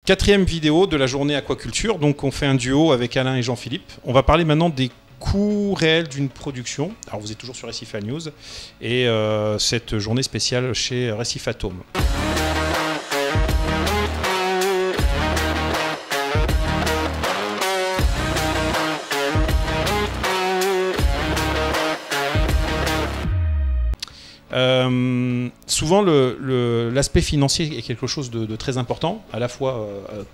Quatrième vidéo de la journée aquaculture. Donc on fait un duo avec Alain et Jean-Philippe. On va parler maintenant des coûts réels d'une production. Alors vous êtes toujours sur Recife News et cette journée spéciale chez Recife Atome. Souvent l'aspect financier est quelque chose de très important, à la fois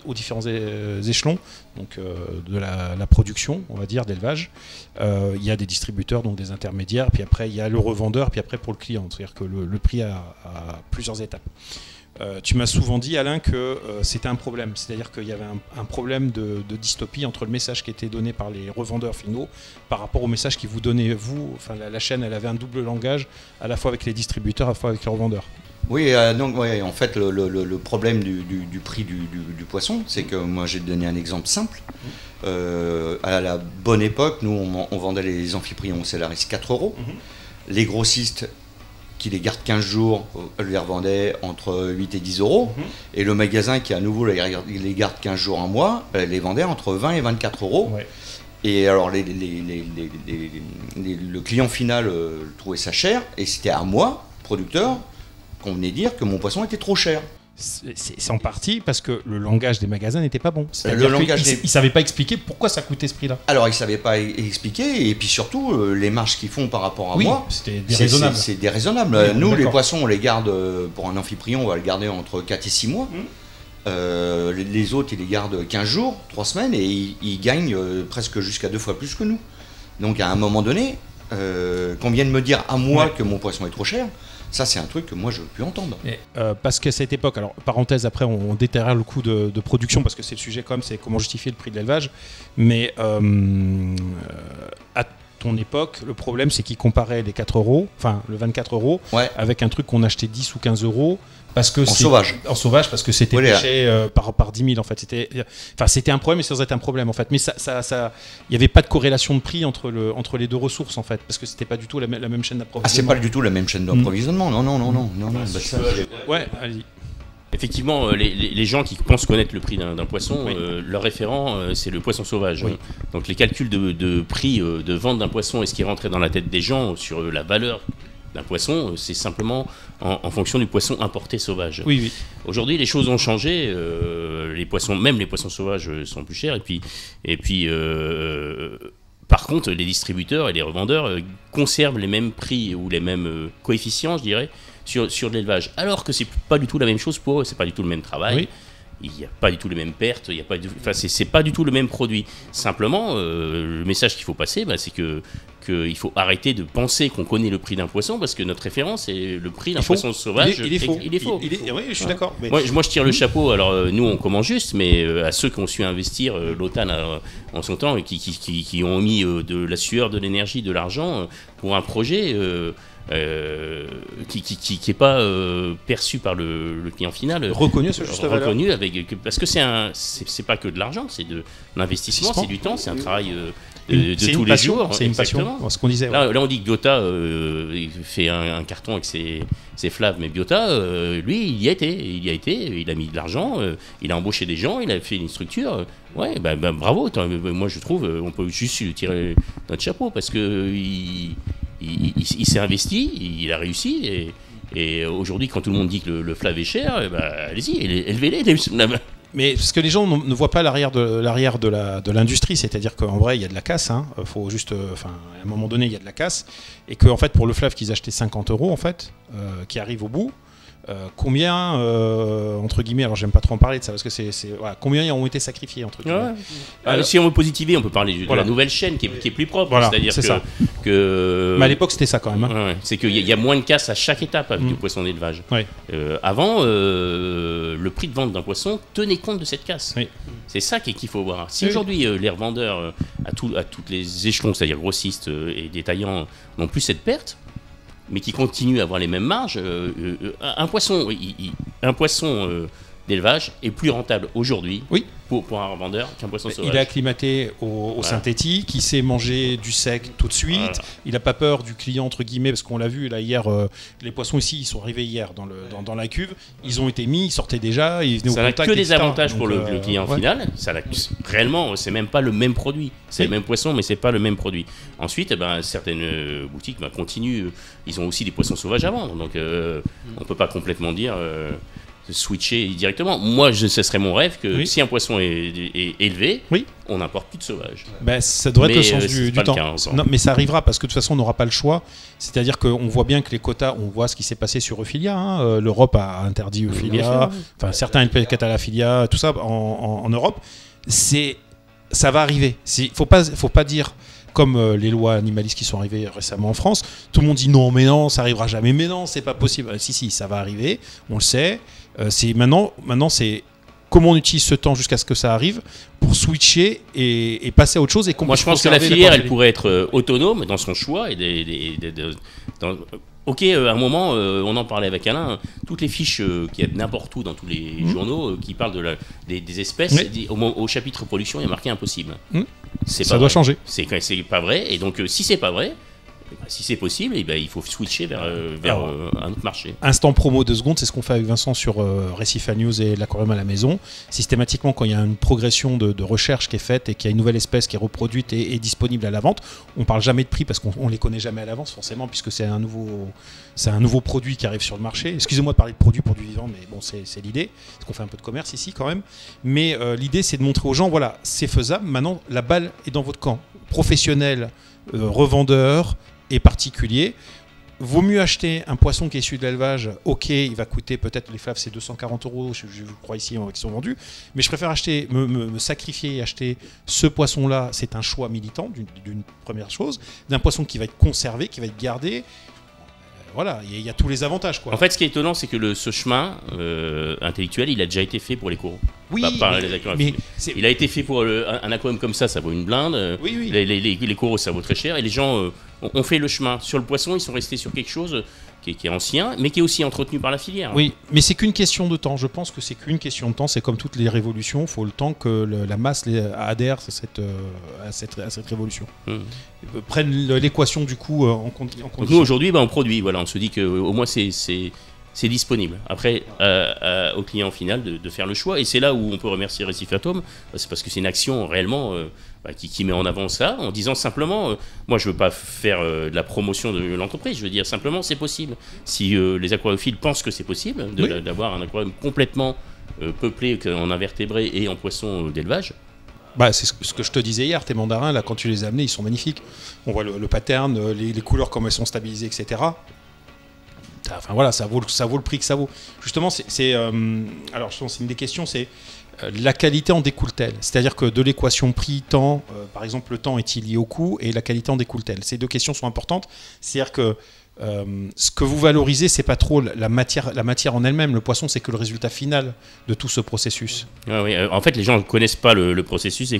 aux différents échelons, donc de la production, on va dire, d'élevage. Il y a des distributeurs, donc des intermédiaires, puis après il y a le revendeur, puis après pour le client, c'est-à-dire que le prix a plusieurs étapes. Tu m'as souvent dit, Alain, que c'était un problème, c'est-à-dire qu'il y avait un problème de dystopie entre le message qui était donné par les revendeurs finaux par rapport au message qui vous donnait vous. Enfin, la chaîne, elle avait un double langage, à la fois avec les distributeurs, à la fois avec les revendeurs. Oui, donc ouais, en fait, le problème du prix du poisson, c'est que moi, j'ai donné un exemple simple. À la bonne époque, nous, on vendait les amphiprions Cellaris 4 €. Les grossistes qui les gardent 15 jours, les revendait entre 8 et 10 €. Et le magasin qui à nouveau les garde 15 jours, un mois, les vendait entre 20 et 24 €. Ouais. Et alors le client final trouvait ça cher, et c'était à moi, producteur, qu'on venait dire que mon poisson était trop cher. C'est en partie parce que le langage des magasins n'était pas bon. Ils ne savaient pas expliquer pourquoi ça coûtait ce prix-là. Alors, ils ne savaient pas expliquer, et puis surtout, les marges qu'ils font par rapport à moi, c'était déraisonnable. C'est déraisonnable. Oui, nous, les poissons, on les garde, pour un amphiprion, on va le garder entre 4 et 6 mois. Les autres, ils les gardent 15 jours, 3 semaines, et ils gagnent presque jusqu'à 2 fois plus que nous. Donc, à un moment donné, qu'on vienne me dire à moi que mon poisson est trop cher, ça, c'est un truc que moi, je ne veux plus entendre. Parce qu'à cette époque, alors parenthèse, après, on déterrera le coût de production, parce que c'est le sujet quand même, c'est comment justifier le prix de l'élevage. Mais à ton époque, le problème, c'est qu'ils comparaient les 4 €, enfin le 24 € avec un truc qu'on achetait 10 ou 15 €. Parce que en sauvage, parce que c'était pêché par 10 000 en fait. C'était un problème, mais sans être un problème en fait. Mais il n'y avait pas de corrélation de prix entre les deux ressources en fait, parce que c'était pas du tout la même chaîne d'approvisionnement. Ah, c'est pas du tout la même chaîne d'approvisionnement, non. Ouais, allez-y. Effectivement, les gens qui pensent connaître le prix d'un poisson, leur référent, c'est le poisson sauvage. Oui. Donc les calculs de prix de vente d'un poisson et ce qui rentrait dans la tête des gens sur la valeur d'un poisson, c'est simplement en fonction du poisson importé sauvage. Oui. Aujourd'hui, les choses ont changé. Même les poissons sauvages sont plus chers. Et puis par contre, les distributeurs et les revendeurs conservent les mêmes prix ou les mêmes coefficients, je dirais, sur l'élevage. Alors que c'est pas du tout la même chose pour eux. C'est pas du tout le même travail. Oui. Il n'y a pas du tout les mêmes pertes, c'est pas du tout le même produit. Simplement, le message qu'il faut passer, c'est qu'il faut arrêter de penser qu'on connaît le prix d'un poisson, parce que notre référence est le prix d'un poisson sauvage. Il est faux. Oui, je suis d'accord. Mais... Moi, je tire le chapeau. Alors, nous, on commence juste, mais à ceux qui ont su investir l'OTAN en son temps et qui ont mis de la sueur, de l'énergie, de l'argent pour un projet. Qui n'est pas perçu par le client final, reconnu à ce juste valeur. Parce que c'est pas que de l'argent, c'est de l'investissement, c'est du temps, c'est un travail de tous les jours. C'est une passion, ce qu'on disait. Là, on dit que Biota fait un carton avec ses flaves, mais Biota, lui, il y a été, il a mis de l'argent, il a embauché des gens, il a fait une structure. Bravo. Moi, je trouve, on peut juste lui tirer notre chapeau, parce que il s'est investi, il a réussi, et aujourd'hui, quand tout le monde dit que le flave est cher, allez-y, élevez-les. Mais parce que les gens ne voient pas l'arrière de l'industrie, c'est-à-dire qu'en vrai, il y a de la casse. Faut juste, à un moment donné, il y a de la casse, et que en fait, pour le flave qu'ils achetaient 50 € en fait, qui arrive au bout. Combien, entre guillemets, alors j'aime pas trop en parler de ça parce que combien ont été sacrifiés entre guillemets. Si on veut positiver, on peut parler de la nouvelle chaîne qui est plus propre, c'est-à-dire que mais à l'époque c'était ça quand même. C'est qu'il y a moins de casse à chaque étape avec le poisson d'élevage. Avant, le prix de vente d'un poisson tenait compte de cette casse. C'est ça qu'il faut voir. Si aujourd'hui les revendeurs à tous les échelons, c'est-à-dire grossistes et détaillants, n'ont plus cette perte, mais qui continue à avoir les mêmes marges, un poisson d'élevage est plus rentable aujourd'hui Oui. pour un revendeur qu'un poisson sauvage. Il est acclimaté au synthétique, il sait manger du sec tout de suite, il n'a pas peur du client entre guillemets, parce qu'on l'a vu là hier, les poissons ici ils sont arrivés hier dans la cuve, ils ont été mis, ils sortaient déjà, ils venaient au contact. Ça n'a que des etc. avantages Donc, pour le client final, réellement c'est même pas le même produit, c'est le même poisson mais c'est pas le même produit. Ensuite certaines boutiques continuent, ils ont aussi des poissons sauvages à vendre, donc on peut pas complètement dire... switcher directement. Moi, ce serait mon rêve que si un poisson est élevé, on n'importe plus de sauvage. Ça devrait être le sens du temps. Non, mais ça arrivera parce que de toute façon, on n'aura pas le choix. C'est-à-dire qu'on voit bien que les quotas, on voit ce qui s'est passé sur Euphilia. Hein. L'Europe a interdit Euphilia. Enfin, certains Catalaphilia, tout ça en Europe. Ça va arriver. Faut pas dire. Comme les lois animalistes qui sont arrivées récemment en France, tout le monde dit non, ça arrivera jamais. Mais non, c'est pas possible. Si, ça va arriver. On le sait. Maintenant, c'est comment on utilise ce temps jusqu'à ce que ça arrive pour switcher et passer à autre chose. Moi, je pense que la filière, elle pourrait être autonome dans son choix Ok, à un moment, on en parlait avec Alain, toutes les fiches qu'il y a n'importe où dans tous les journaux qui parlent des espèces, au chapitre production, il y a marqué impossible. Ça doit changer. C'est pas vrai, et donc si c'est pas vrai, si c'est possible, il faut switcher vers un autre marché. Instant promo 2 secondes, c'est ce qu'on fait avec Vincent sur Récifia News et l'Aquarium à la maison. Systématiquement, quand il y a une progression de recherche qui est faite et qu'il y a une nouvelle espèce qui est reproduite et disponible à la vente, on parle jamais de prix parce qu'on les connaît jamais à l'avance forcément, puisque c'est un nouveau produit qui arrive sur le marché. Excusez-moi de parler de produit vivant, mais bon, c'est l'idée, parce qu'on fait un peu de commerce ici quand même. Mais l'idée, c'est de montrer aux gens, voilà, c'est faisable. Maintenant, la balle est dans votre camp. Professionnel, revendeur et particulier. Vaut mieux acheter un poisson qui est issu de l'élevage. Ok, il va coûter peut-être, les flaves c'est 240 €, je crois ici qui sont vendus, mais je préfère me sacrifier et acheter ce poisson-là. C'est un choix militant d'une première chose, d'un poisson qui va être conservé, qui va être gardé. Voilà, il y a tous les avantages, quoi. En fait, ce qui est étonnant, c'est que ce chemin intellectuel, il a déjà été fait pour les coraux. Oui, il a été fait pour un aquarium comme ça vaut une blinde. Oui. Les coraux, ça vaut très cher. Et les gens ont fait le chemin. Sur le poisson, ils sont restés sur quelque chose qui est ancien, mais qui est aussi entretenu par la filière. Oui, mais c'est qu'une question de temps. Je pense que c'est qu'une question de temps. C'est comme toutes les révolutions, il faut le temps que la masse adhère à cette révolution. Prennent l'équation du coup en compte. Donc nous, aujourd'hui, on produit. Voilà, on se dit qu'au moins c'est disponible. Après, au client final de faire le choix. Et c'est là où on peut remercier Récifia Atome. C'est parce que c'est une action réellement qui met en avant ça, en disant simplement, moi je veux pas faire de la promotion de l'entreprise, je veux dire simplement c'est possible. Si les aquariophiles pensent que c'est possible d'avoir un aquarium complètement peuplé en invertébrés et en poissons d'élevage. C'est ce que je te disais hier, tes mandarins, là, quand tu les as amenés, ils sont magnifiques. On voit le pattern, les couleurs, comment elles sont stabilisées, etc. Enfin voilà, ça vaut le prix que ça vaut. Justement, alors je pense c'est une des questions, c'est la qualité en découle-t-elle ? C'est-à-dire que de l'équation prix-temps, par exemple, le temps est-il lié au coût et la qualité en découle-t-elle ? Ces deux questions sont importantes. C'est-à-dire que ce que vous valorisez, c'est pas trop la matière en elle-même. Le poisson, c'est que le résultat final de tout ce processus. Oui. En fait, les gens ne connaissent pas le processus.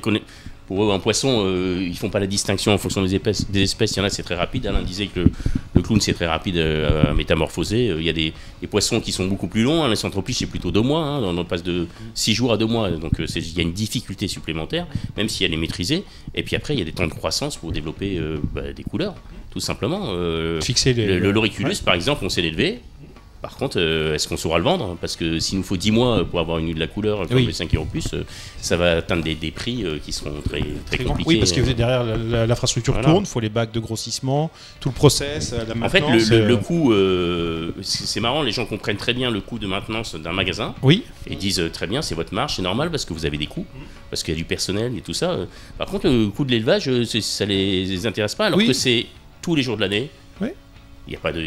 Pour eux, un poisson, ils font pas la distinction en fonction des espèces. Il y en a, c'est très rapide. Alain disait que le clown, c'est très rapide à métamorphoser. Il y a des poissons qui sont beaucoup plus longs. Les centropiches, c'est plutôt 2 mois. On passe de 6 jours à 2 mois. Donc, il y a une difficulté supplémentaire, même si elle est maîtrisée. Et puis après, il y a des temps de croissance pour développer des couleurs, tout simplement. Fixer l'oriculus, par exemple, on sait l'élever. Par contre, est-ce qu'on saura le vendre ? Parce que s'il nous faut 10 mois pour avoir de la couleur, comme les 5 € plus, ça va atteindre des prix qui seront très, très compliqués. Oui, parce que derrière l'infrastructure tourne, il faut les bacs de grossissement, tout le process, la maintenance. En fait, le coût, c'est marrant, les gens comprennent très bien le coût de maintenance d'un magasin. Oui. Et disent très bien, c'est votre marge, c'est normal parce que vous avez des coûts, parce qu'il y a du personnel et tout ça. Par contre, le coût de l'élevage, ça les intéresse pas, alors que c'est tous les jours de l'année. Oui. Il n'y a pas de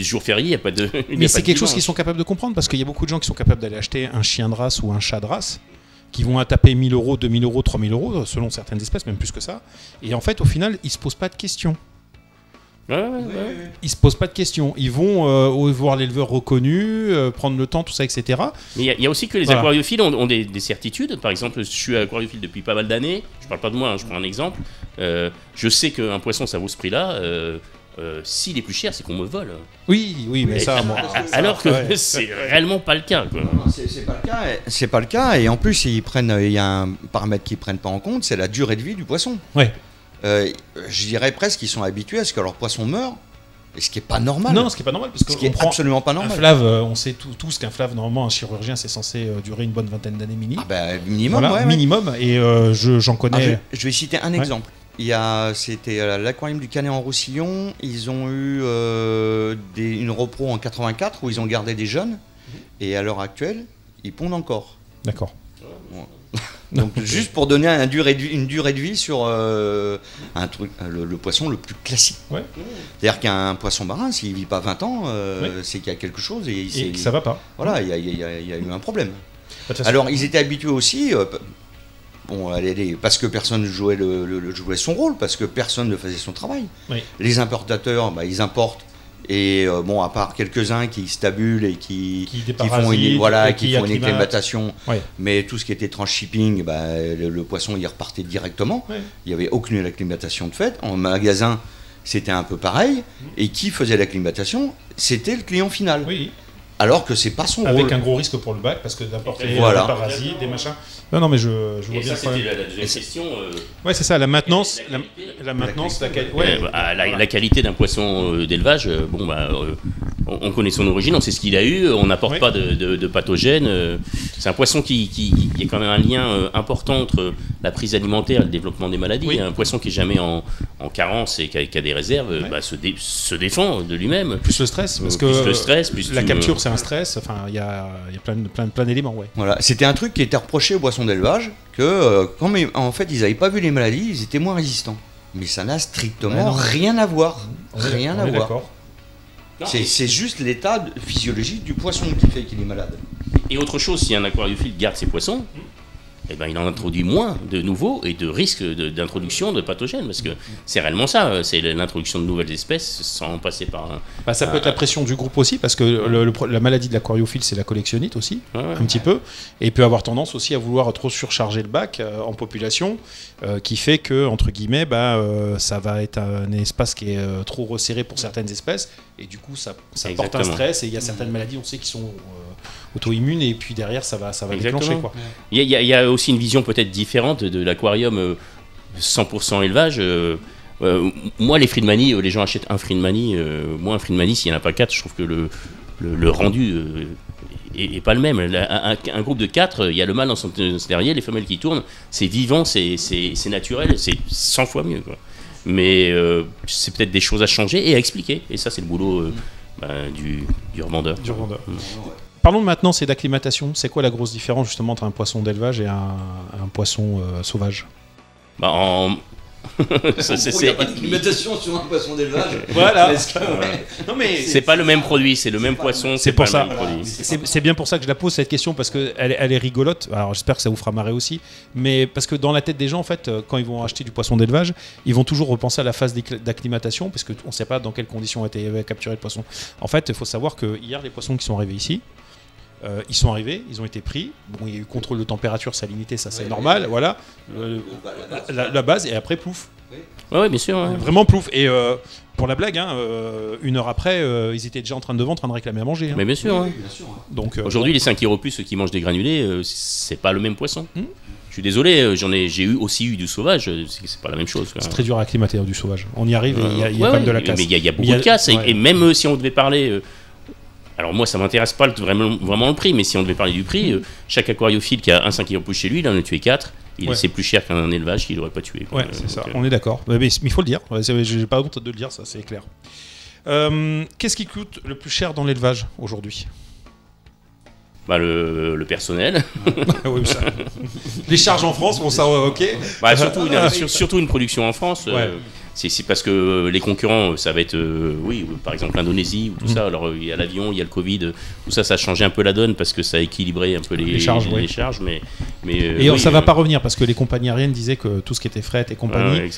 jour férié, il n'y a pas de. Mais c'est quelque chose qu'ils sont capables de comprendre parce qu'il y a beaucoup de gens qui sont capables d'aller acheter un chien de race ou un chat de race qui vont taper 1 000 €, 2 000 €, 3 000 € selon certaines espèces, même plus que ça. Et en fait, au final, ils ne se posent pas de questions. Ouais. Ils se posent pas de questions. Ils vont voir l'éleveur reconnu, prendre le temps, tout ça, etc. Mais il y a aussi que les aquariophiles ont des certitudes. Par exemple, je suis aquariophile depuis pas mal d'années. Je parle pas de moi, je prends un exemple. Je sais qu'un poisson, ça vaut ce prix-là. s'il est plus cher, c'est qu'on me vole. Oui, mais ça, moi. Alors que c'est réellement pas le cas, quoi. Non, c'est pas le cas. C'est pas le cas. Et en plus, il y a un paramètre qu'ils prennent pas en compte, c'est la durée de vie du poisson. Ouais. Je dirais presque qu'ils sont habitués à ce que leur poisson meure. Et ce qui n'est pas normal. Non, ce qui n'est pas normal. Parce ce qui est absolument pas normal. Un flave, on sait tous qu'un flave, normalement, un chirurgien, c'est censé durer une bonne vingtaine d'années minimum. Ah ben, minimum, voilà, minimum. Et j'en connais. Je vais citer un exemple. C'était à l'aquarium du Canet en Roussillon. Ils ont eu une repro en 84 où ils ont gardé des jeunes. Et à l'heure actuelle, ils pondent encore. D'accord. Ouais. Donc juste pour donner une durée de vie sur un truc, le poisson le plus classique. Ouais. C'est-à-dire qu'un poisson marin, s'il vit pas 20 ans, c'est qu'il y a quelque chose et que ça va pas. Voilà, il y a eu un problème. Alors ils étaient habitués aussi, parce que personne ne jouait jouait son rôle, parce que personne ne faisait son travail. Oui. Les importateurs, ils importent. Et à part quelques-uns qui stabulent et qui font une acclimatation, mais tout ce qui était transshipping, le poisson il repartait directement. Ouais. Il n'y avait aucune acclimatation de fait. En magasin, c'était un peu pareil. Et qui faisait l'acclimatation? C'était le client final. Oui. Alors que c'est pas son rôle. Avec un gros risque pour le bac, parce que d'apporter des parasites, des machins. Non, mais je vois bien. Ça, c'était la deuxième question. Ouais, c'est ça, la maintenance. La qualité d'un poisson d'élevage, on connaît son origine, on sait ce qu'il a eu, on n'apporte pas de pathogènes. C'est un poisson qui a quand même un lien important entre la prise alimentaire et le développement des maladies. Oui. Un poisson qui n'est jamais en carence et qui a des réserves se défend de lui-même. Plus le stress, parce que la capture, c'est un stress. Enfin, il y a plein d'éléments. Ouais. Voilà, c'était un truc qui était reproché aux poissons d'élevage que en fait ils n'avaient pas vu les maladies, ils étaient moins résistants. Mais ça n'a strictement rien à voir. Rien à voir. C'est juste l'état physiologique du poisson qui fait qu'il est malade. Et autre chose, si un aquariophile garde ses poissons, il en introduit moins de nouveaux et de risques d'introduction de pathogènes, parce que c'est réellement ça, c'est l'introduction de nouvelles espèces sans passer par ça peut être la pression du groupe aussi, parce que la maladie de l'aquariophile, c'est la collectionnite aussi, un petit peu, et il peut avoir tendance aussi à vouloir trop surcharger le bac en population, qui fait que, entre guillemets, ça va être un espace qui est trop resserré pour certaines espèces, et du coup ça porte un stress, et il y a certaines maladies, on sait, qui sont auto-immunes, et puis derrière ça va déclencher, quoi. Il y a aussi une vision peut-être différente de l'aquarium 100% élevage. Moi, les Friedmani, les gens achètent un Friedmani. Moi, un Friedmani, s'il n'y en a pas 4, je trouve que le rendu est pas le même. Un groupe de 4, il y a le mâle dans son terrier, les femelles qui tournent, c'est vivant, c'est naturel, c'est 100 fois mieux, quoi. Mais c'est peut-être des choses à changer et à expliquer. Et ça, c'est le boulot du revendeur. Parlons de maintenant, c'est d'acclimatation. C'est quoi la grosse différence justement entre un poisson d'élevage et un poisson sauvage? Il n'y a pas d'acclimatation sur un poisson d'élevage. Voilà. Non, mais c'est pas le même produit, c'est le même poisson. C'est pour ça. C'est bien pour ça que je la pose cette question, parce qu'elle est rigolote. Alors j'espère que ça vous fera marrer aussi. Mais parce que dans la tête des gens, en fait, quand ils vont acheter du poisson d'élevage, ils vont toujours repenser à la phase d'acclimatation, parce qu'on ne sait pas dans quelles conditions a été capturé le poisson. En fait, il faut savoir que hier, les poissons qui sont arrivés ici, ils sont arrivés, ils ont été pris. Bon, il y a eu contrôle de température, salinité, ça c'est normal, voilà. La base, et après plouf. Oui, bien sûr. Ouais. Vraiment plouf. Et pour la blague, une heure après, ils étaient déjà en train de réclamer à manger. Mais bien sûr. Oui, bien sûr. Donc, aujourd'hui, les 5 Chiropus, ceux qui mangent des granulés, c'est pas le même poisson. Je suis désolé, j'ai aussi eu du sauvage, c'est pas la même chose. C'est très dur à acclimater du sauvage. On y arrive, et il y a quand même de la casse. Mais il y a beaucoup de casse, et même si on devait parler. Alors moi, ça m'intéresse pas vraiment le prix, mais si on devait parler du prix, chaque aquariophile qui a un 5 Chiropus chez lui, il en a tué 4. C'est plus cher qu'un élevage qu'il n'aurait pas tué. Ouais, c'est ça, on est d'accord. Mais il faut le dire, j'ai pas honte de le dire, ça c'est clair. Qu'est-ce qui coûte le plus cher dans l'élevage aujourd'hui? Le personnel. Oui, ça. Les charges en France, bon ça, ok. Surtout une production en France. C'est parce que les concurrents, ça va être, par exemple l'Indonésie ou tout ça. Alors il y a l'avion, il y a le Covid, tout ça, ça a changé un peu la donne parce que ça a équilibré un peu les charges. Et ça va pas revenir parce que les compagnies aériennes disaient que tout ce qui était fret et compagnie,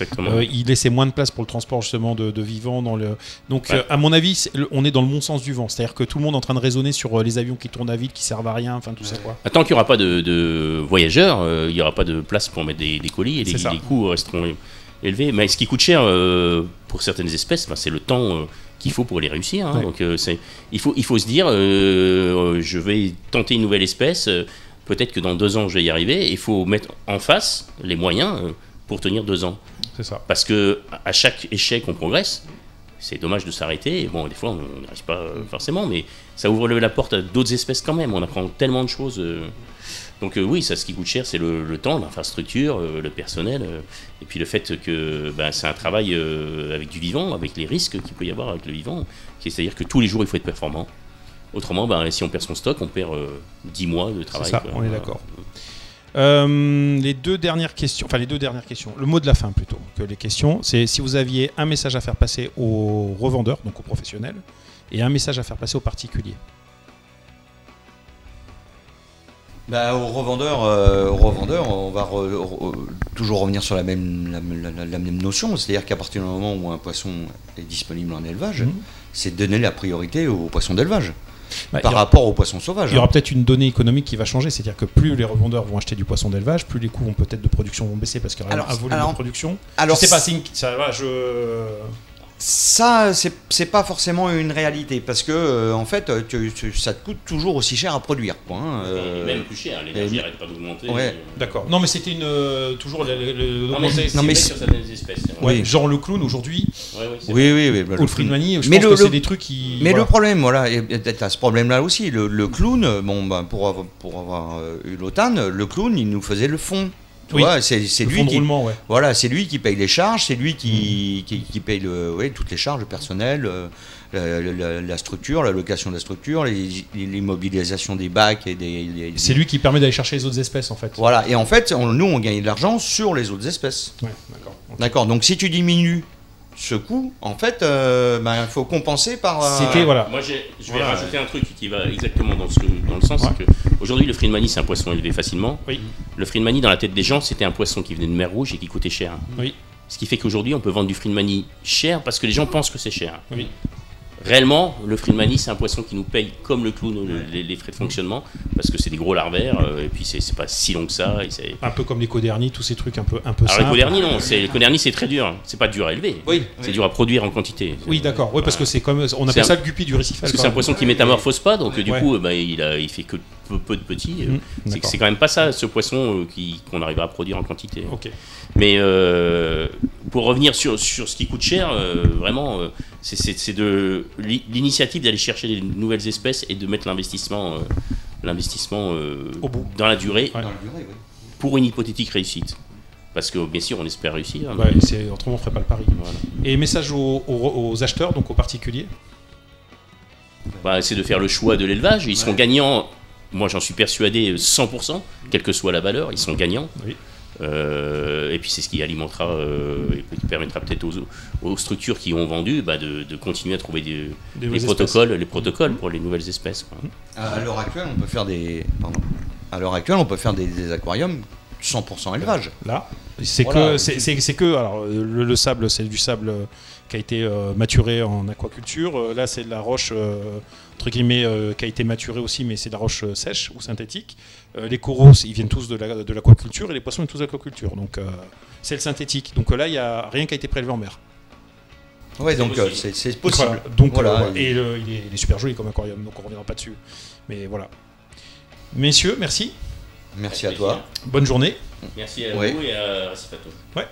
ils laissaient moins de place pour le transport justement de vivants dans le. Donc à mon avis, on est dans le bon sens du vent, c'est-à-dire que tout le monde est en train de raisonner sur les avions qui tournent à vide, qui servent à rien, enfin tout ça quoi. Tant qu'il n'y aura pas de voyageurs, il n'y aura pas de place pour mettre des colis et les coûts resteront. élever. Mais ce qui coûte cher pour certaines espèces, c'est le temps qu'il faut pour les réussir. Hein. Donc il faut se dire, je vais tenter une nouvelle espèce, peut-être que dans 2 ans je vais y arriver. Il faut mettre en face les moyens pour tenir 2 ans. C'est ça. Parce que à chaque échec on progresse. C'est dommage de s'arrêter. Bon, des fois on n'y arrive pas forcément, mais ça ouvre la porte à d'autres espèces quand même. On apprend tellement de choses. Donc oui, ça, ce qui coûte cher, c'est le temps, l'infrastructure, le personnel, et puis le fait que c'est un travail avec du vivant, avec les risques qu'il peut y avoir avec le vivant. C'est-à-dire que tous les jours, il faut être performant. Autrement, si on perd son stock, on perd 10 mois de travail. C'est ça, on est d'accord. Les deux dernières questions, le mot de la fin plutôt que les questions, c'est si vous aviez un message à faire passer aux revendeurs, donc aux professionnels, et un message à faire passer aux particuliers. Aux revendeurs, on va toujours revenir sur la même notion, c'est-à-dire qu'à partir du moment où un poisson est disponible en élevage, c'est de donner la priorité aux poissons d'élevage. Par rapport aux poissons sauvages. Il y aura peut-être une donnée économique qui va changer, c'est-à-dire que plus les revendeurs vont acheter du poisson d'élevage, plus les coûts peut-être de production vont baisser parce qu'il y aura un volume de production. Alors, je sais pas, ça, c'est pas forcément une réalité parce que en fait, ça te coûte toujours aussi cher à produire. Quoi, même plus cher, l'énergie n'arrête pas d'augmenter. Ouais. D'accord. Non, mais c'était toujours mais sur certaines espèces. Ouais, genre le clown aujourd'hui. Oui. Ou le Friedmanie, je pense que c'est des trucs qui. Mais le problème, t'as ce problème-là aussi. Le clown, pour avoir eu l'OTAN, le clown, il nous faisait le fond. Tu vois, c'est lui qui roulement, voilà, c'est lui qui paye les charges, c'est lui qui paye toutes les charges, le personnel, la structure, la location de la structure, l'immobilisation des bacs et c'est lui qui permet d'aller chercher les autres espèces en fait. Voilà, et en fait, nous on gagne de l'argent sur les autres espèces. Ouais, d'accord. Okay. D'accord. Donc si tu diminues ce coût, en fait, il faut compenser par. Voilà. Moi, je vais rajouter un truc qui va exactement dans le sens, c'est que aujourd'hui, le Friedmanie, c'est un poisson élevé facilement. Oui. Le Friedmanie, dans la tête des gens, c'était un poisson qui venait de mer Rouge et qui coûtait cher. Oui. Ce qui fait qu'aujourd'hui, on peut vendre du Friedmanie cher parce que les gens pensent que c'est cher. Oui. Réellement, le Friedmanie, c'est un poisson qui nous paye comme le clown les frais de fonctionnement parce que c'est des gros larvaires et puis c'est pas si long que ça. Un peu comme les codernies, tous ces trucs un peu Alors simples. les codernies, non, les codernies c'est très dur. C'est pas dur à élever. Oui. C'est dur à produire en quantité. Oui, d'accord. Oui, parce que c'est comme on appelle ça le guppy du récifal. Parce que c'est un poisson qui métamorphose pas, donc du coup, il fait que peu de petits. C'est quand même pas ça, ce poisson qu'on arrivera à produire en quantité. Okay. Mais pour revenir sur ce qui coûte cher, vraiment, c'est de l'initiative d'aller chercher des nouvelles espèces et de mettre l'investissement au bout. dans la durée, Dans la durée, oui. Pour une hypothétique réussite. Parce que bien sûr, on espère réussir. Autrement, on ferait pas le pari. Voilà. Et message aux acheteurs, donc aux particuliers. C'est de faire le choix de l'élevage. Ils seront gagnants. Moi, j'en suis persuadé 100%, quelle que soit la valeur, ils sont gagnants. Oui. Et puis c'est ce qui alimentera et qui permettra peut-être aux structures qui ont vendu de continuer à trouver les protocoles pour les nouvelles espèces. Quoi. À l'heure actuelle, on peut faire des aquariums 100% élevage. Là, alors le sable, c'est du sable qui a été maturé en aquaculture. Là, c'est de la roche entre guillemets qui a été maturée aussi, mais c'est de la roche sèche ou synthétique. Les coraux, ils viennent tous de l'aquaculture et les poissons viennent tous de l'aquaculture. Donc c'est le synthétique. Donc là, il n'y a rien qui a été prélevé en mer. Ouais, donc c'est possible. Voilà. Donc et il est super joli comme aquarium, donc on ne reviendra pas dessus. Mais voilà. Messieurs, merci. Merci à toi. Bonne journée. Merci à vous et à Racifato. Ouais.